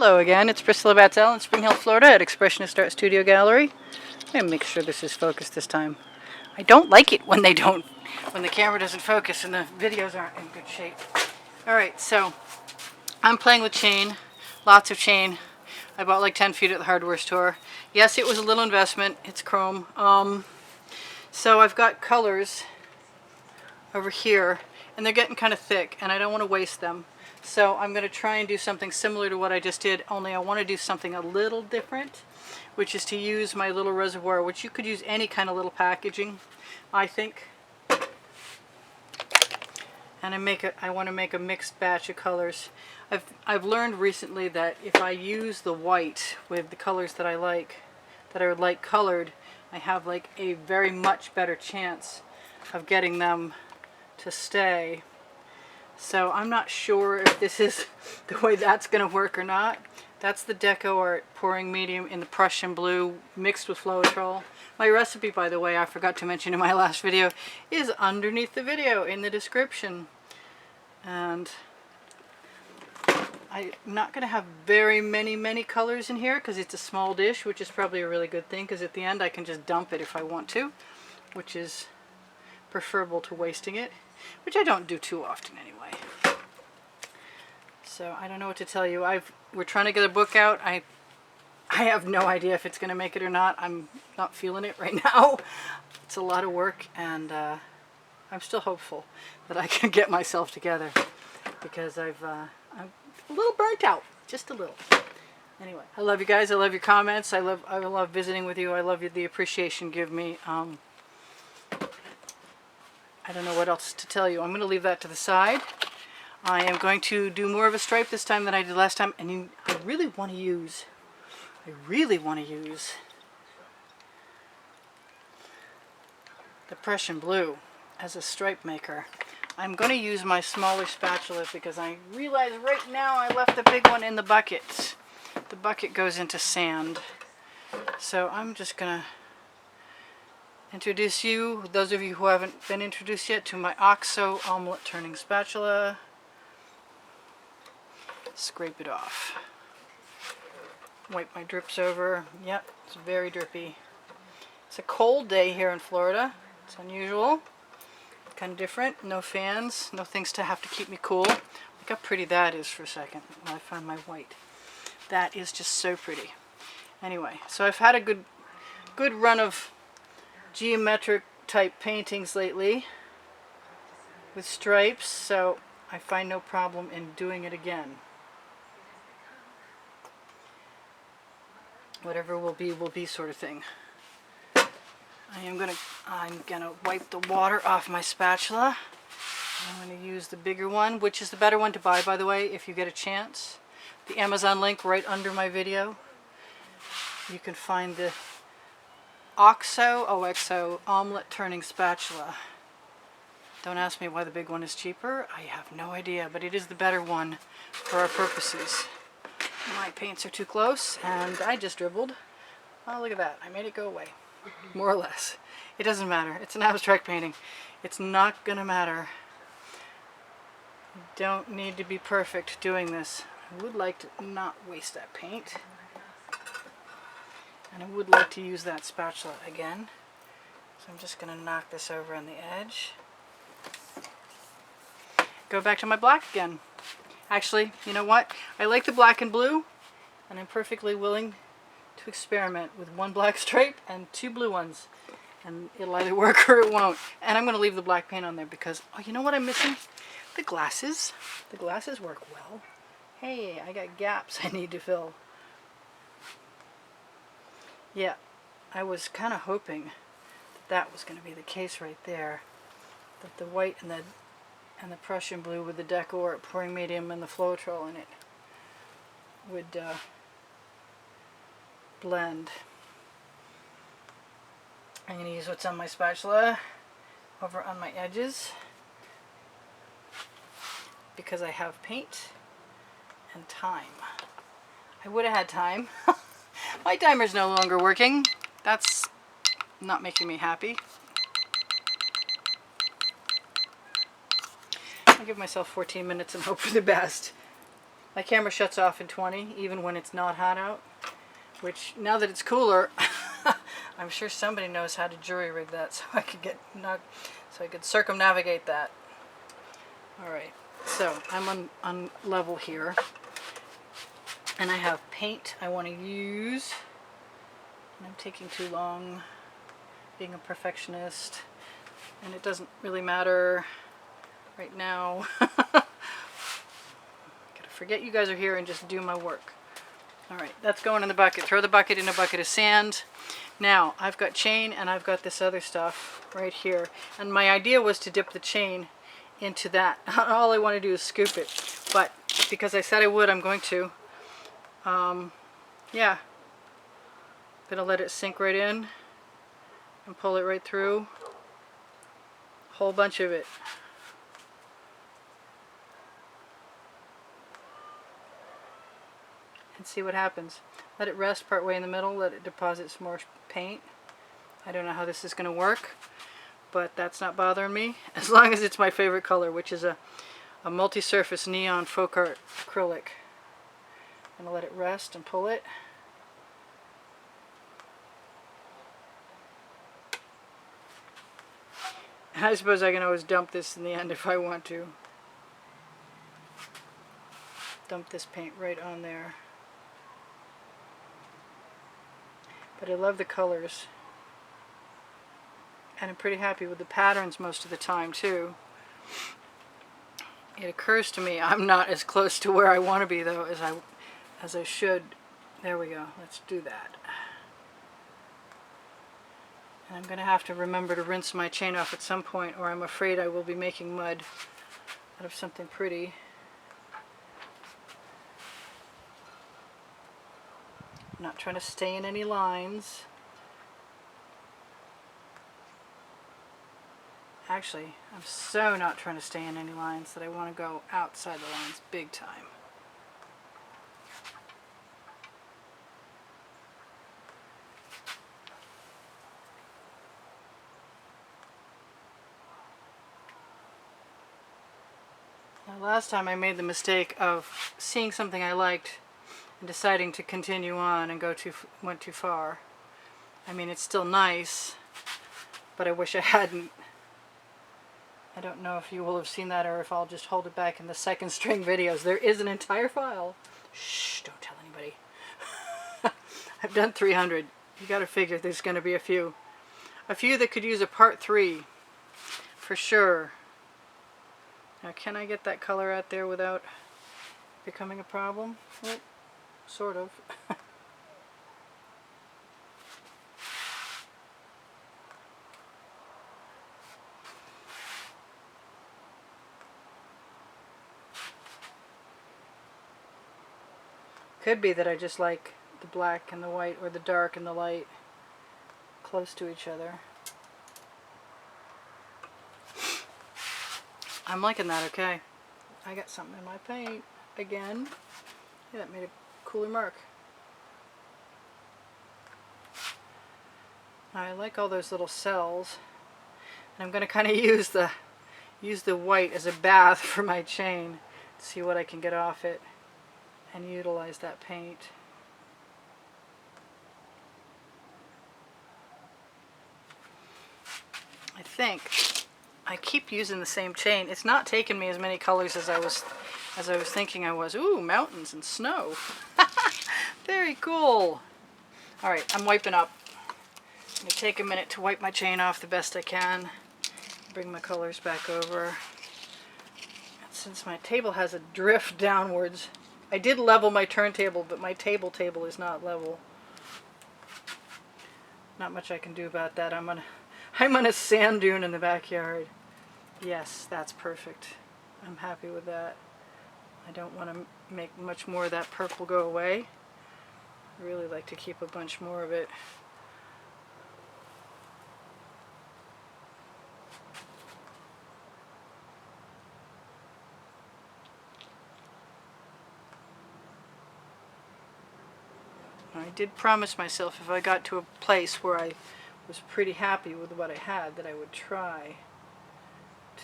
Hello again, it's Priscilla Batzell in Spring Hill, Florida at Expressionist Art Studio Gallery. I'm going to make sure this is focused this time. I don't like it when the camera doesn't focus and the videos aren't in good shape. Alright, so I'm playing with chain, lots of chain. I bought like 10 feet at the hardware store. Yes, it was a little investment, it's chrome. So I've got colors over here and they're getting kind of thick and I don't want to waste them. So I'm going to try and do something similar to what I just did, only I want to do something a little different, which is to use my little reservoir, which you could use any kind of little packaging, I think. And I want to make a mixed batch of colors. I've learned recently that if I use the white with the colors that I would like colored, I have like a very much better chance of getting them to stay. So I'm not sure if this is the way that's going to work or not. That's the Deco Art pouring medium in the Prussian blue mixed with Floetrol. My recipe, by the way, I forgot to mention in my last video, is underneath the video in the description. And I'm not going to have very many colors in here because it's a small dish, which is probably a really good thing because at the end I can just dump it if I want to, which is preferable to wasting it, which I don't do too often anyway. So I don't know what to tell you. We're trying to get a book out. I have no idea if it's going to make it or not. I'm not feeling it right now. It's a lot of work, and I'm still hopeful that I can get myself together because I'm a little burnt out, just a little. Anyway, I love you guys. I love your comments. I love visiting with you. I love the appreciation you give me. I don't know what else to tell you. I'm going to leave that to the side. I am going to do more of a stripe this time than I did last time, and I really want to use the Prussian blue as a stripe maker. I'm going to use my smaller spatula because I realize right now I left the big one in the bucket. The bucket goes into sand. So I'm just going to introduce you, those of you who haven't been introduced yet, to my OXO omelet turning spatula. Scrape it off. Wipe my drips over. Yep, it's very drippy. It's a cold day here in Florida. It's unusual. Kind of different. No fans. No things to have to keep me cool. Look how pretty that is for a second when I find my white. That is just so pretty. Anyway, so I've had a good run of geometric type paintings lately with stripes, so I find no problem in doing it again. Whatever will be sort of thing. I'm gonna wipe the water off my spatula. I'm gonna use the bigger one, which is the better one to buy, by the way, if you get a chance. The Amazon link right under my video. You can find the OXO omelet turning spatula. Don't ask me why the big one is cheaper. I have no idea, but it is the better one for our purposes. My paints are too close, and I just dribbled. Oh, look at that. I made it go away. More or less. It doesn't matter. It's an abstract painting. It's not gonna matter. You don't need to be perfect doing this. I would like to not waste that paint. And I would like to use that spatula again. So I'm just gonna knock this over on the edge. Go back to my black again. Actually, you know what? I like the black and blue, and I'm perfectly willing to experiment with one black stripe and two blue ones. And it'll either work or it won't. And I'm going to leave the black paint on there because, oh, you know what I'm missing? The glasses. The glasses work well. Hey, I got gaps I need to fill. Yeah, I was kind of hoping that was going to be the case right there. That the white and the Prussian blue with the Deco Art pouring medium and the Floetrol in it would blend. I'm going to use what's on my spatula over on my edges because I have paint and time. I would have had time. My timer's no longer working. That's not making me happy. I'll give myself 14 minutes and hope for the best. My camera shuts off in 20, even when it's not hot out. Which, now that it's cooler, I'm sure somebody knows how to jury rig that so I could so I could circumnavigate that. Alright, so I'm on level here. And I have paint I want to use. And I'm taking too long, being a perfectionist. And it doesn't really matter right now. Gotta forget you guys are here and just do my work. Alright, that's going in the bucket. Throw the bucket in a bucket of sand. Now, I've got chain and I've got this other stuff right here. And my idea was to dip the chain into that. All I want to do is scoop it. But because I said I would, I'm going to. Yeah. Gonna let it sink right in and pull it right through. Whole bunch of it. And see what happens. Let it rest part way in the middle, let it deposit some more paint. I don't know how this is going to work, but that's not bothering me, as long as it's my favorite color, which is a multi-surface neon folk art acrylic. I'm going to let it rest and pull it. And I suppose I can always dump this in the end if I want to. Dump this paint right on there. But I love the colors. And I'm pretty happy with the patterns most of the time too. It occurs to me I'm not as close to where I want to be though as I should. There we go. Let's do that. And I'm going to have to remember to rinse my chain off at some point, or I'm afraid I will be making mud out of something pretty. I'm not trying to stay in any lines. Actually, I'm so not trying to stay in any lines that I want to go outside the lines big time. Now, last time I made the mistake of seeing something I liked and deciding to continue on and went too far. I mean, it's still nice, but I wish I hadn't. I don't know if you will have seen that or if I'll just hold it back in the second string videos. There is an entire file. Shh, don't tell anybody. I've done 300. You gotta figure there's gonna be a few. A few that could use a part 3. For sure. Now, can I get that color out there without becoming a problem? Well, sort of. Could be that I just like the black and the white, or the dark and the light close to each other. I'm liking that okay. I got something in my paint again. Yeah, that made a cooler mark. I like all those little cells. And I'm going to kind of use the white as a bath for my chain to see what I can get off it and utilize that paint. I think I keep using the same chain. It's not taking me as many colors as I was thinking I was. Ooh, mountains and snow. Very cool. Alright, I'm wiping up. I'm going to take a minute to wipe my chain off the best I can. Bring my colors back over. And since my table has a drift downwards, I did level my turntable, but my table is not level. Not much I can do about that. I'm on a sand dune in the backyard. Yes, that's perfect. I'm happy with that. I don't want to make much more of that purple go away. I really like to keep a bunch more of it. I did promise myself if I got to a place where I was pretty happy with what I had that I would try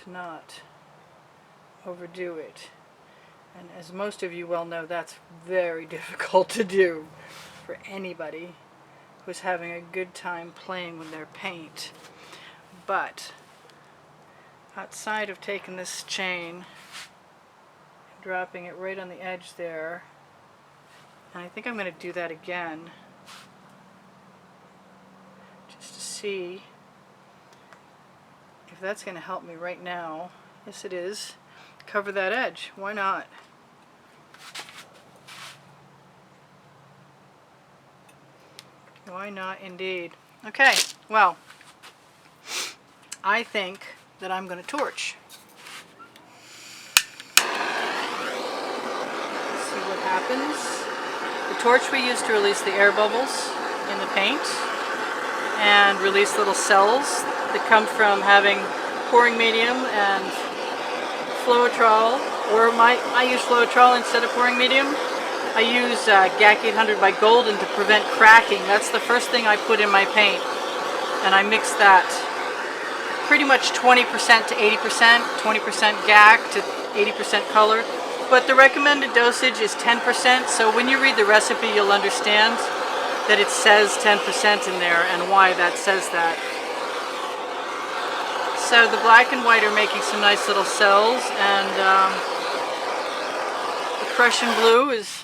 to not overdo it. And as most of you well know, that's very difficult to do for anybody who's having a good time playing with their paint. But outside of taking this chain, dropping it right on the edge there, and I think I'm going to do that again just to see if that's going to help me right now. Yes, it is. Cover that edge. Why not? Why not indeed? Okay, well, I think that I'm going to torch. Let's see what happens. The torch we use to release the air bubbles in the paint and release little cells that come from having pouring medium and Floetrol, or I use Floetrol instead of pouring medium. I use Gac 800 by Golden to prevent cracking. That's the first thing I put in my paint, and I mix that pretty much 20% to 80%, 20% Gac to 80% color. But the recommended dosage is 10%, so when you read the recipe you'll understand that it says 10% in there and why that says that. So the black and white are making some nice little cells, and the Prussian blue is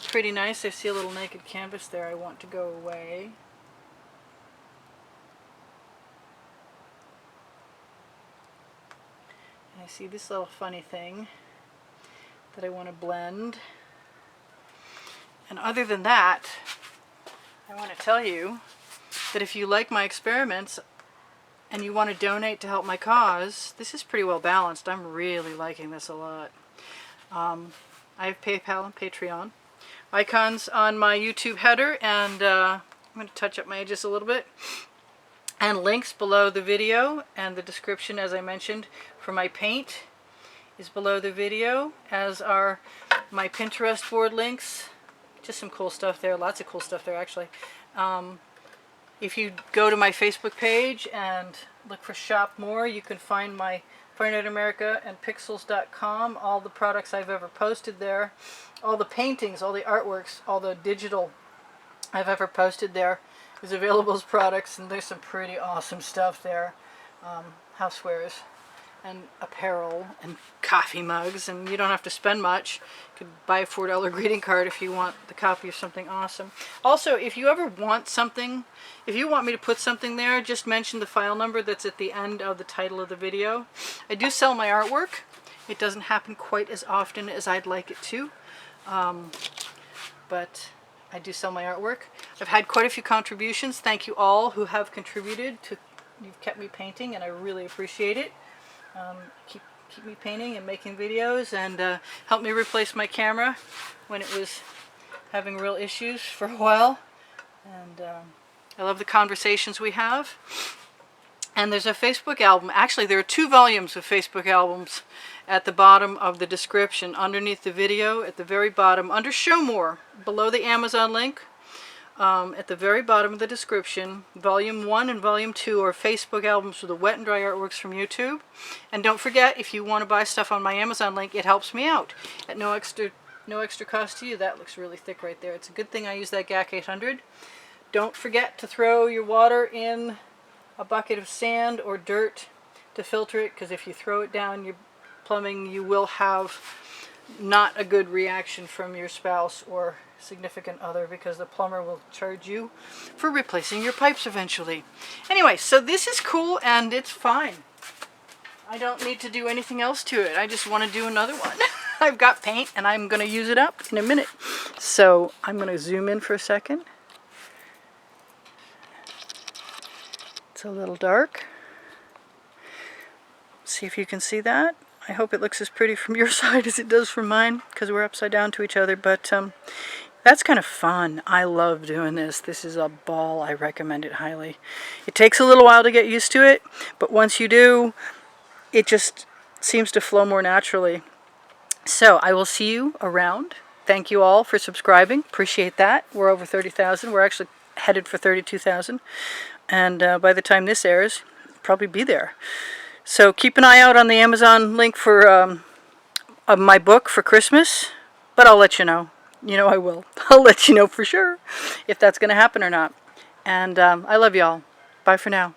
pretty nice. I see a little naked canvas there I want to go away. And I see this little funny thing that I want to blend. And other than that, I want to tell you that if you like my experiments and you want to donate to help my cause, this is pretty well balanced. I'm really liking this a lot. I have PayPal and Patreon icons on my YouTube header, and I'm going to touch up my edges a little bit. And links below the video, and the description, as I mentioned, for my paint is below the video, as are my Pinterest board links. Just some cool stuff there, lots of cool stuff there actually. If you go to my Facebook page and look for Shop More, you can find my Fine Art America and Pixels.com, all the products I've ever posted there, all the paintings, all the artworks, all the digital I've ever posted there is available as products, and there's some pretty awesome stuff there. Housewares and apparel and coffee mugs, and you don't have to spend much. You could buy a $4 greeting card if you want the copy of something awesome. Also, if you ever want something, if you want me to put something there, just mention the file number that's at the end of the title of the video. I do sell my artwork. It doesn't happen quite as often as I'd like it to, but I do sell my artwork. I've had quite a few contributions. Thank you all who have contributed to. You've kept me painting, and I really appreciate it. Keep me painting and making videos, and help me replace my camera when it was having real issues for a while. And I love the conversations we have. And there's a Facebook album. Actually, there are 2 volumes of Facebook albums at the bottom of the description, underneath the video, at the very bottom, under Show More, below the Amazon link. At the very bottom of the description, Volume 1 and Volume 2 are Facebook albums with the wet and dry artworks from YouTube. And don't forget, if you want to buy stuff on my Amazon link, it helps me out at no extra cost to you. That looks really thick right there. It's a good thing I use that Gac 800. Don't forget to throw your water in a bucket of sand or dirt to filter it, because if you throw it down your plumbing, you will have not a good reaction from your spouse or significant other, because the plumber will charge you for replacing your pipes eventually. Anyway, so this is cool and it's fine. I don't need to do anything else to it. I just want to do another one. I've got paint and I'm going to use it up in a minute. So I'm going to zoom in for a second. It's a little dark. See if you can see that. I hope it looks as pretty from your side as it does from mine, because we're upside down to each other, but that's kind of fun. I love doing this. This is a ball. I recommend it highly. It takes a little while to get used to it, but once you do, it just seems to flow more naturally. So I will see you around. Thank you all for subscribing. Appreciate that. We're over 30,000. We're actually headed for 32,000. And by the time this airs, it'll probably be there. So keep an eye out on the Amazon link for my book for Christmas, but I'll let you know. You know I will. I'll let you know for sure if that's going to happen or not. And I love y'all. Bye for now.